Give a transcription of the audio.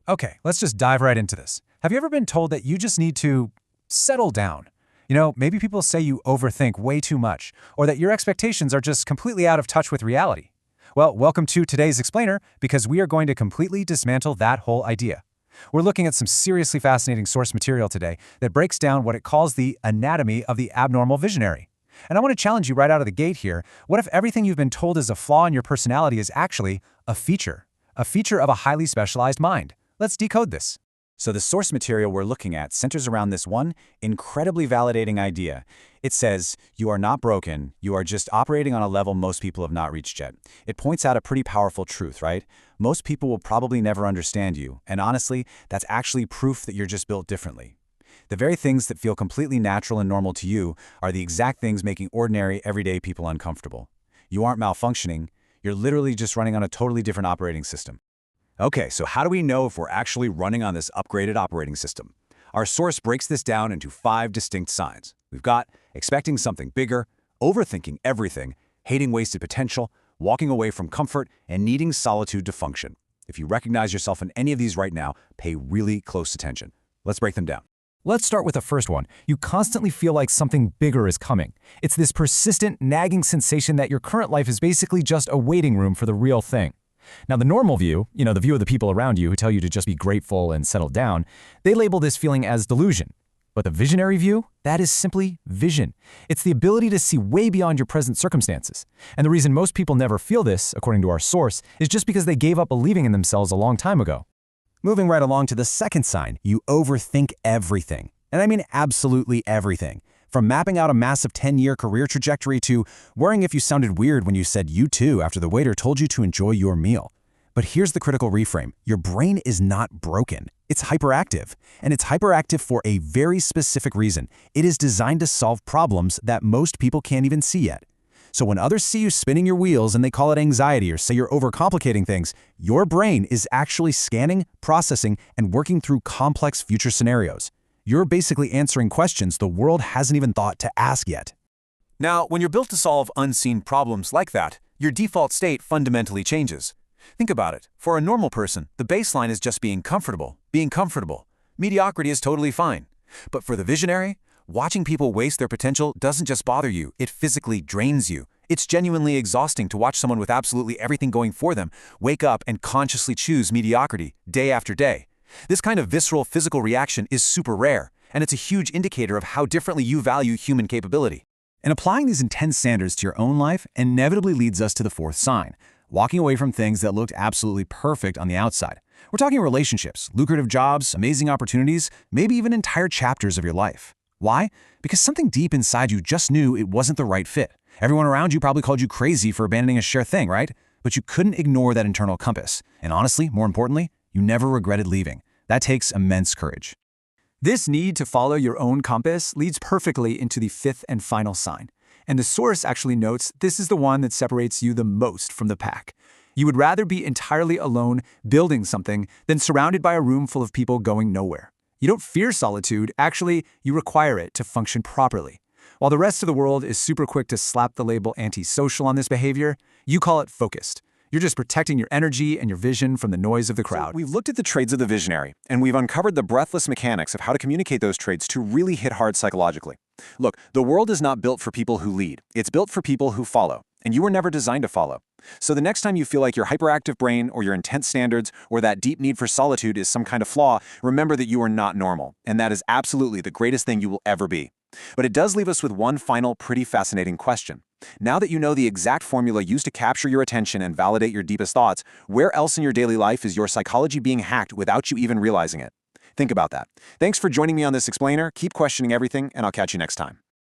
Okay, let's just dive right into this. Have you ever been told that you just need to settle down? Maybe people say you overthink way too much, or that your expectations are just completely out of touch with reality. Well, welcome to today's explainer, because we are going to completely dismantle that whole idea. We're looking at some seriously fascinating source material today that breaks down what it calls the anatomy of the abnormal visionary. And I want to challenge you right out of the gate here. What if everything you've been told is a flaw in your personality is actually a feature? A feature of a highly specialized mind. Let's decode this. So the source material we're looking at centers around this one incredibly validating idea. It says, you are not broken, you are just operating on a level most people have not reached yet. It points out a pretty powerful truth, right? Most people will probably never understand you, and honestly, that's actually proof that you're just built differently. The very things that feel completely natural and normal to you are the exact things making ordinary, everyday people uncomfortable. You aren't malfunctioning, you're literally just running on a totally different operating system. Okay, so how do we know if we're actually running on this upgraded operating system? Our source breaks this down into 5 distinct signs. We've got expecting something bigger, overthinking everything, hating wasted potential, walking away from comfort, and needing solitude to function. If you recognize yourself in any of these right now, pay really close attention. Let's break them down. Let's start with the first one. You constantly feel like something bigger is coming. It's this persistent, nagging sensation that your current life is basically just a waiting room for the real thing. Now, the normal view, the view of the people around you who tell you to just be grateful and settle down, they label this feeling as delusion. But the visionary view, that is simply vision. It's the ability to see way beyond your present circumstances. And the reason most people never feel this, according to our source, is just because they gave up believing in themselves a long time ago. Moving right along to the second sign, you overthink everything. And I mean absolutely everything. From mapping out a massive 10-year career trajectory to worrying if you sounded weird when you said you too after the waiter told you to enjoy your meal. But here's the critical reframe. Your brain is not broken. It's hyperactive. And it's hyperactive for a very specific reason. It is designed to solve problems that most people can't even see yet. So when others see you spinning your wheels and they call it anxiety or say you're overcomplicating things, your brain is actually scanning, processing, and working through complex future scenarios. You're basically answering questions the world hasn't even thought to ask yet. Now, when you're built to solve unseen problems like that, your default state fundamentally changes. Think about it. For a normal person, the baseline is just being comfortable. Mediocrity is totally fine. But for the visionary, watching people waste their potential doesn't just bother you, it physically drains you. It's genuinely exhausting to watch someone with absolutely everything going for them wake up and consciously choose mediocrity day after day. This kind of visceral physical reaction is super rare, and it's a huge indicator of how differently you value human capability. And applying these intense standards to your own life inevitably leads us to the fourth sign, walking away from things that looked absolutely perfect on the outside. We're talking relationships, lucrative jobs, amazing opportunities, maybe even entire chapters of your life. Why? Because something deep inside you just knew it wasn't the right fit. Everyone around you probably called you crazy for abandoning a sure thing, right? But you couldn't ignore that internal compass. And honestly, more importantly, you never regretted leaving. That takes immense courage. This need to follow your own compass leads perfectly into the fifth and final sign. And the source actually notes this is the one that separates you the most from the pack. You would rather be entirely alone building something than surrounded by a room full of people going nowhere. You don't fear solitude, actually, you require it to function properly. While the rest of the world is super quick to slap the label antisocial on this behavior, you call it focused. You're just protecting your energy and your vision from the noise of the crowd. So we've looked at the traits of the visionary, and we've uncovered the breathless mechanics of how to communicate those traits to really hit hard psychologically. Look, the world is not built for people who lead. It's built for people who follow, and you were never designed to follow. So the next time you feel like your hyperactive brain or your intense standards or that deep need for solitude is some kind of flaw, remember that you are not normal, and that is absolutely the greatest thing you will ever be. But it does leave us with one final, pretty fascinating question. Now that you know the exact formula used to capture your attention and validate your deepest thoughts, where else in your daily life is your psychology being hacked without you even realizing it? Think about that. Thanks for joining me on this explainer. Keep questioning everything, and I'll catch you next time.